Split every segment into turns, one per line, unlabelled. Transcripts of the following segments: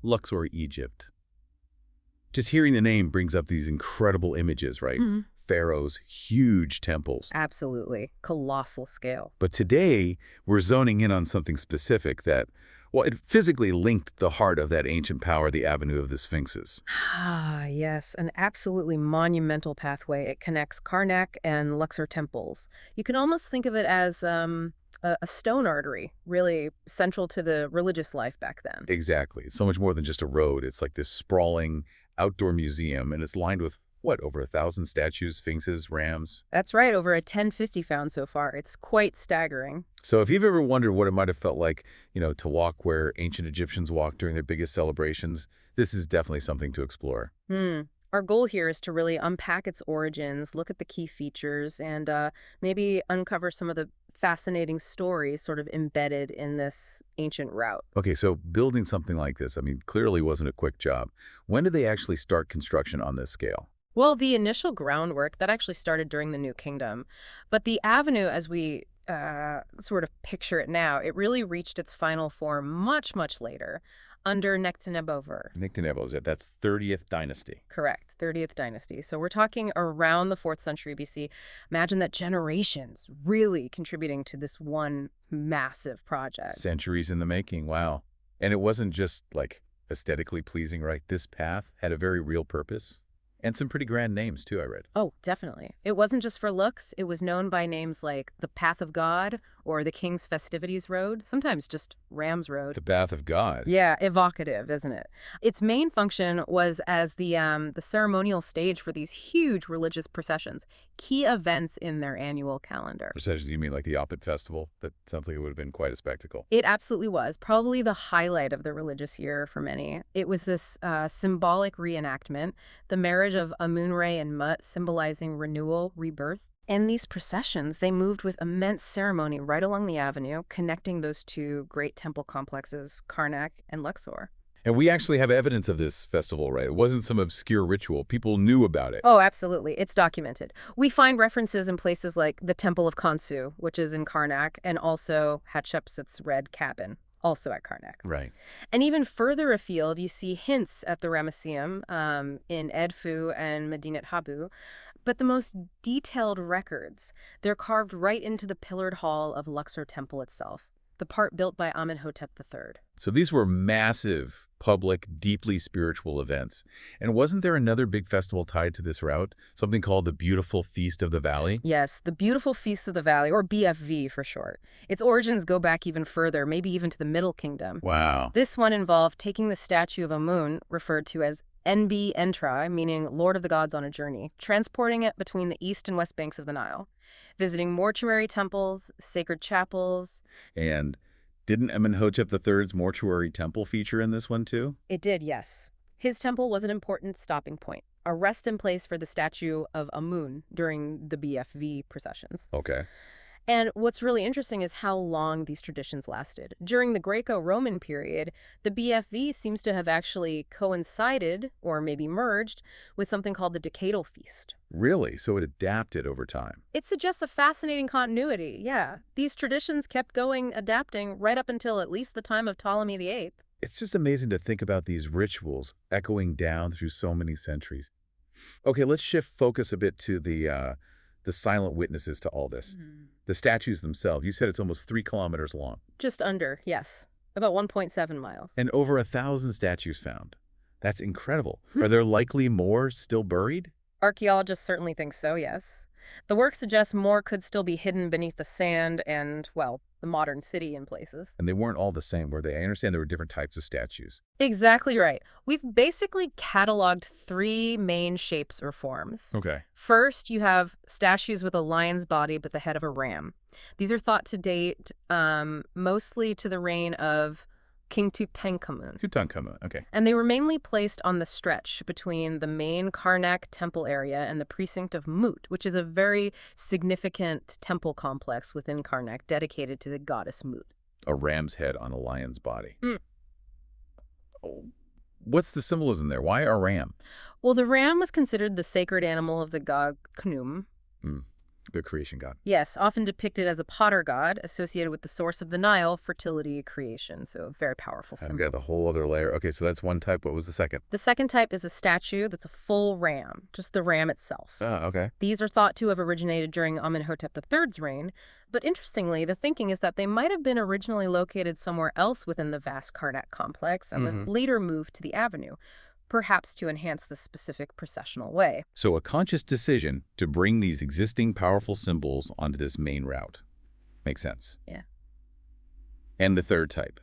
Luxor, Egypt. Just hearing the name brings up these incredible images, right? Pharaoh's huge temples.
Absolutely. Colossal scale.
But today, we're zoning in on something specific that, well, it physically linked the heart of that ancient power, the Avenue of the Sphinxes.
Ah, yes, an absolutely monumental pathway. It connects Karnak and Luxor temples. You can almost think of it as a stone artery, really central to the religious life back then.
Exactly. It's so much more than just a road. It's like this sprawling outdoor museum, and it's lined with, what, over 1,000 statues, sphinxes, rams?
That's right, over a 1050 found so far. It's quite staggering.
So if you've ever wondered what it might have felt like, to walk where ancient Egyptians walked during their biggest celebrations, this is definitely something to explore.
Our goal here is to really unpack its origins, look at the key features, and maybe uncover some of the fascinating stories sort of embedded in this ancient route.
Okay, so building something like this, clearly wasn't a quick job. When did they actually start construction on this scale?
Well, the initial groundwork, that actually started during the New Kingdom. But the avenue, as we sort of picture it now, it really reached its final form much, much later, under Nectanebo.
Nectanebo, that's 30th dynasty.
Correct, 30th dynasty. So we're talking around the 4th century BC. Imagine that generations really contributing to this one massive project.
Centuries in the making, wow. And it wasn't just, like, aesthetically pleasing, right? This path had a very real purpose. And some pretty grand names, too, I read.
Oh, definitely. It wasn't just for looks. It was known by names like the Path of God or the King's Festivities Road, sometimes just Ram's Road.
The Path of God.
Yeah, evocative, isn't it? Its main function was as the ceremonial stage for these huge religious processions, key events in their annual calendar.
Processions, you mean like the Opet Festival? That sounds like it would have been quite a spectacle.
It absolutely was. Probably the highlight of the religious year for many. It was this symbolic reenactment, the marriage of Amun-Ra and Mut, symbolizing renewal, rebirth. And these processions, they moved with immense ceremony right along the avenue, connecting those two great temple complexes, Karnak and Luxor.
And we actually have evidence of this festival, right? It wasn't some obscure ritual. People knew about it.
Oh, absolutely. It's documented. We find references in places like the Temple of Khonsu, which is in Karnak, and also Hatshepsut's Red Cabin, also at Karnak.
Right.
And even further afield, you see hints at the Ramesseum in Edfu and Medinet Habu. But the most detailed records, they're carved right into the pillared hall of Luxor Temple itself, the part built by Amenhotep III.
So these were massive, public, deeply spiritual events. And wasn't there another big festival tied to this route? Something called the Beautiful Feast of the Valley?
Yes, the Beautiful Feast of the Valley, or BFV for short. Its origins go back even further, maybe even to the Middle Kingdom.
Wow.
This one involved taking the statue of Amun, referred to as NB Entrai, meaning Lord of the Gods on a journey, transporting it between the east and west banks of the Nile, visiting mortuary temples, sacred chapels.
And didn't Amenhotep III's mortuary temple feature in this one too?
It did, yes. His temple was an important stopping point, a rest-in place for the statue of Amun during the BFV processions.
Okay.
And what's really interesting is how long these traditions lasted. During the Greco-Roman period, the BFV seems to have actually coincided, or maybe merged, with something called the Decadal Feast.
Really? So it adapted over time?
It suggests a fascinating continuity, yeah. These traditions kept going, adapting, right up until at least the time of Ptolemy VIII.
It's just amazing to think about these rituals echoing down through so many centuries. Okay, let's shift focus a bit to the silent witnesses to all this. The statues themselves, you said it's almost 3 kilometers long.
Just under, yes. About 1.7 miles.
And over 1,000 statues found. That's incredible. Are there likely more still buried?
Archaeologists certainly think so, yes. The work suggests more could still be hidden beneath the sand and, well, the modern city in places.
And they weren't all the same, were they? I understand there were different types of statues.
Exactly right. We've basically cataloged 3 main shapes or forms.
Okay.
First, you have statues with a lion's body but the head of a ram. These are thought to date mostly to the reign of King Tutankhamun.
Tutankhamun, okay.
And they were mainly placed on the stretch between the main Karnak Temple area and the precinct of Mut, which is a very significant temple complex within Karnak dedicated to the goddess Mut.
A ram's head on a lion's body. What's the symbolism there? Why a ram?
Well, the ram was considered the sacred animal of the god Khnum.
The creation god.
Yes, often depicted as a potter god associated with the source of the Nile, fertility, creation. So a very powerful
I've
symbol.
got the whole other layer. Okay, so that's one type. What was the second?
The second type is a statue that's a full ram, just the ram itself.
Ah, okay.
These are thought to have originated during Amenhotep III's reign, but interestingly, the thinking is that they might have been originally located somewhere else within the vast Karnak complex and then later moved to the avenue, perhaps to enhance the specific processional way.
So a conscious decision to bring these existing powerful symbols onto this main route. Makes sense.
Yeah.
And the third type.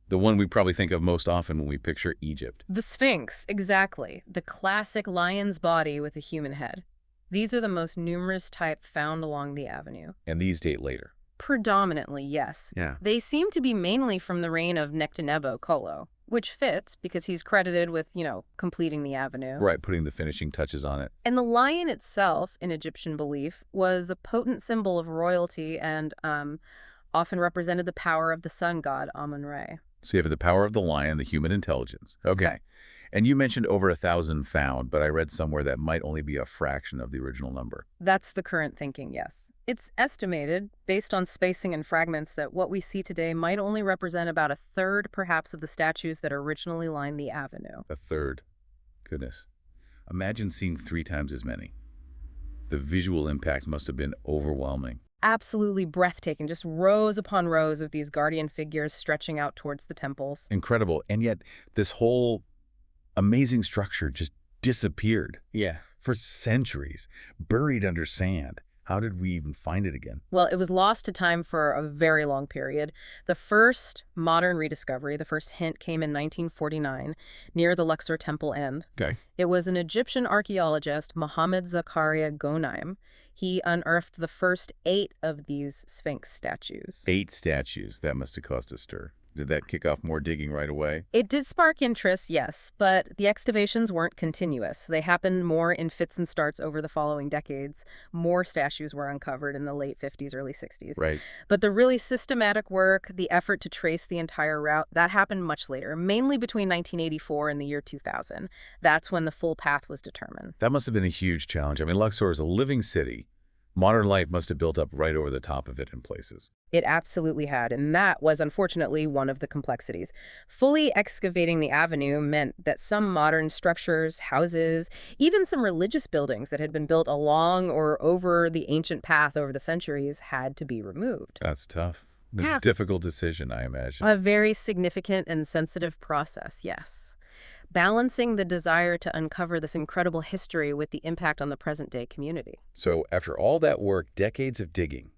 The one we probably think of most often when we picture Egypt.
The Sphinx, exactly. The classic lion's body with a human head. These are the most numerous type found along the avenue.
And these date later.
Predominantly, yes.
Yeah.
They seem to be mainly from the reign of Nectanebo Kolo, which fits because he's credited with, completing the avenue.
Right, putting the finishing touches on it.
And the lion itself, in Egyptian belief, was a potent symbol of royalty and often represented the power of the sun god, Amun-Ra.
So you have the power of the lion, the human intelligence. Okay. And you mentioned over 1,000 found, but I read somewhere that might only be a fraction of the original number.
That's the current thinking, yes. It's estimated, based on spacing and fragments, that what we see today might only represent about a third, perhaps, of the statues that originally lined the avenue.
A third. Goodness. Imagine seeing 3 times as many. The visual impact must have been overwhelming.
Absolutely breathtaking, just rows upon rows of these guardian figures stretching out towards the temples.
Incredible. And yet, this whole amazing structure just disappeared.
Yeah.
For centuries, buried under sand. How did we even find it again?
Well, it was lost to time for a very long period. The first modern rediscovery, the first hint, came in 1949 near the Luxor Temple end.
Okay.
It was an Egyptian archaeologist, Mohammed Zakaria Gonaim. He unearthed the first 8 of these Sphinx statues.
8 statues. That must have caused a stir. Did that kick off more digging right away?
It did spark interest, yes, but the excavations weren't continuous. They happened more in fits and starts over the following decades. More statues were uncovered in the late 50s, early 60s.
Right.
But the really systematic work, the effort to trace the entire route, that happened much later, mainly between 1984 and the year 2000. That's when the full path was determined.
That must have been a huge challenge. I mean, Luxor is a living city. Modern life must have built up right over the top of it in places.
It absolutely had, and that was unfortunately one of the complexities. Fully excavating the avenue meant that some modern structures, houses, even some religious buildings that had been built along or over the ancient path over the centuries had to be removed.
That's tough.
Yeah.
A difficult decision, I imagine.
A very significant and sensitive process, yes. Balancing the desire to uncover this incredible history with the impact on the present-day community.
So after all that work, decades of digging,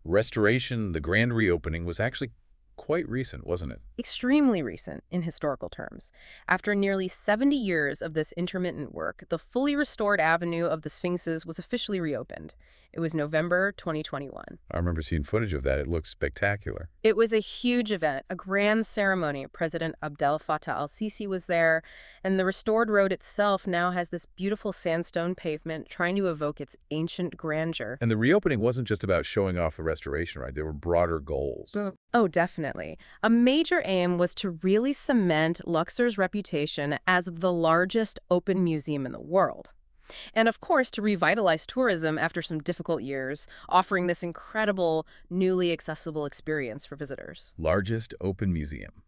restoration, the grand reopening was actually quite recent, wasn't it?
Extremely recent in historical terms. After nearly 70 years of this intermittent work, the fully restored avenue of the Sphinxes was officially reopened. It was November 2021.
I remember seeing footage of that. It looked spectacular.
It was a huge event, a grand ceremony. President Abdel Fattah al-Sisi was there, and the restored road itself now has this beautiful sandstone pavement trying to evoke its ancient grandeur.
And the reopening wasn't just about showing off the restoration, right? There were broader goals.
Oh, definitely. A major aim was to really cement Luxor's reputation as the largest open museum in the world. And of course, to revitalize tourism after some difficult years, offering this incredible, newly accessible experience for visitors.
Largest open museum.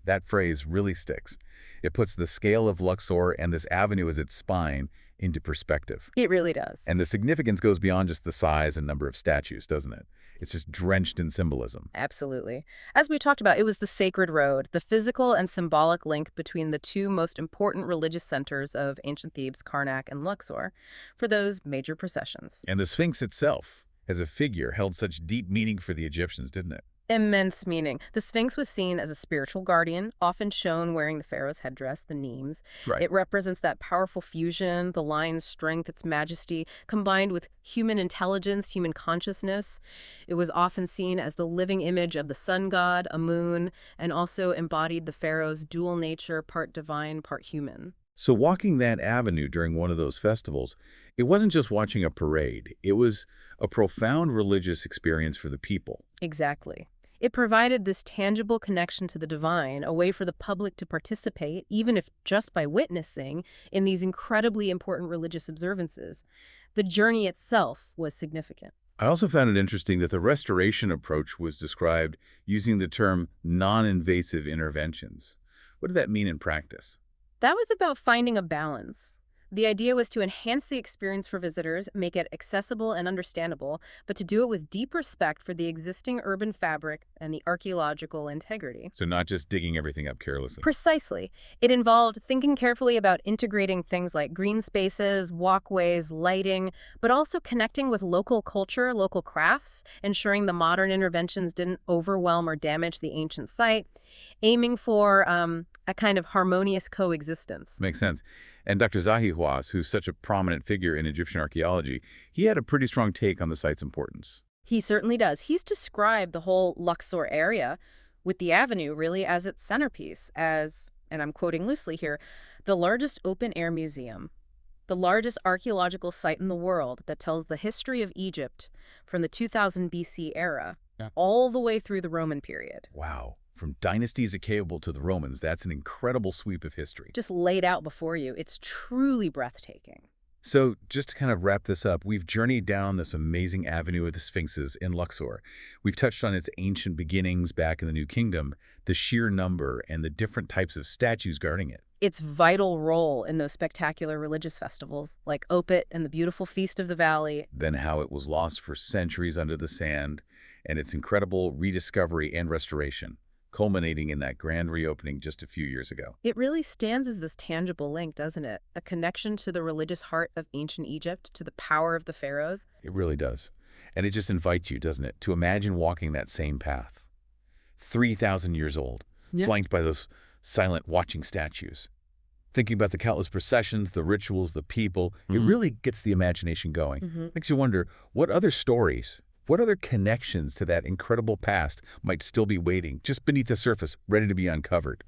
That phrase really sticks. It puts the scale of Luxor and this avenue as its spine into perspective.
It really does.
And the significance goes beyond just the size and number of statues, doesn't it? It's just drenched in symbolism.
Absolutely. As we talked about, it was the sacred road, the physical and symbolic link between the two most important religious centers of ancient Thebes, Karnak and Luxor, for those major processions.
And the Sphinx itself, as a figure, held such deep meaning for the Egyptians, didn't it?
Immense meaning. The Sphinx was seen as a spiritual guardian, often shown wearing the pharaoh's headdress, the nemes.
Right.
It represents that powerful fusion, the lion's strength, its majesty, combined with human intelligence, human consciousness. It was often seen as the living image of the sun god, Amun, and also embodied the pharaoh's dual nature, part divine, part human.
So walking that avenue during one of those festivals, it wasn't just watching a parade. It was a profound religious experience for the people.
Exactly. It provided this tangible connection to the divine, a way for the public to participate, even if just by witnessing, in these incredibly important religious observances. The journey itself was significant.
I also found it interesting that the restoration approach was described using the term non-invasive interventions. What did that mean in practice?
That was about finding a balance. The idea was to enhance the experience for visitors, make it accessible and understandable, but to do it with deep respect for the existing urban fabric and the archaeological integrity.
So not just digging everything up carelessly.
Precisely. It involved thinking carefully about integrating things like green spaces, walkways, lighting, but also connecting with local culture, local crafts, ensuring the modern interventions didn't overwhelm or damage the ancient site, aiming for a kind of harmonious coexistence.
Makes sense. And Dr. Zahi Hawass, who's such a prominent figure in Egyptian archaeology, he had a pretty strong take on the site's importance.
He certainly does. He's described the whole Luxor area, with the avenue really as its centerpiece, as, and I'm quoting loosely here, the largest open-air museum, the largest archaeological site in the world that tells the history of Egypt from the 2000 BC era all the way through the Roman period.
Wow. From Dynasties Achaeable to the Romans, that's an incredible sweep of history.
Just laid out before you. It's truly breathtaking.
So just to kind of wrap this up, we've journeyed down this amazing avenue of the Sphinxes in Luxor. We've touched on its ancient beginnings back in the New Kingdom, the sheer number, and the different types of statues guarding it.
Its vital role in those spectacular religious festivals, like Opet and the beautiful Feast of the Valley.
Then how it was lost for centuries under the sand, and its incredible rediscovery and restoration, culminating in that grand reopening just a few years ago.
It really stands as this tangible link, doesn't it? A connection to the religious heart of ancient Egypt, to the power of the pharaohs.
It really does. And it just invites you, doesn't it, to imagine walking that same path. 3,000 years old, flanked by those silent watching statues. Thinking about the countless processions, the rituals, the people, it really gets the imagination going. Makes you wonder, what other stories, what other connections to that incredible past might still be waiting just beneath the surface, ready to be uncovered?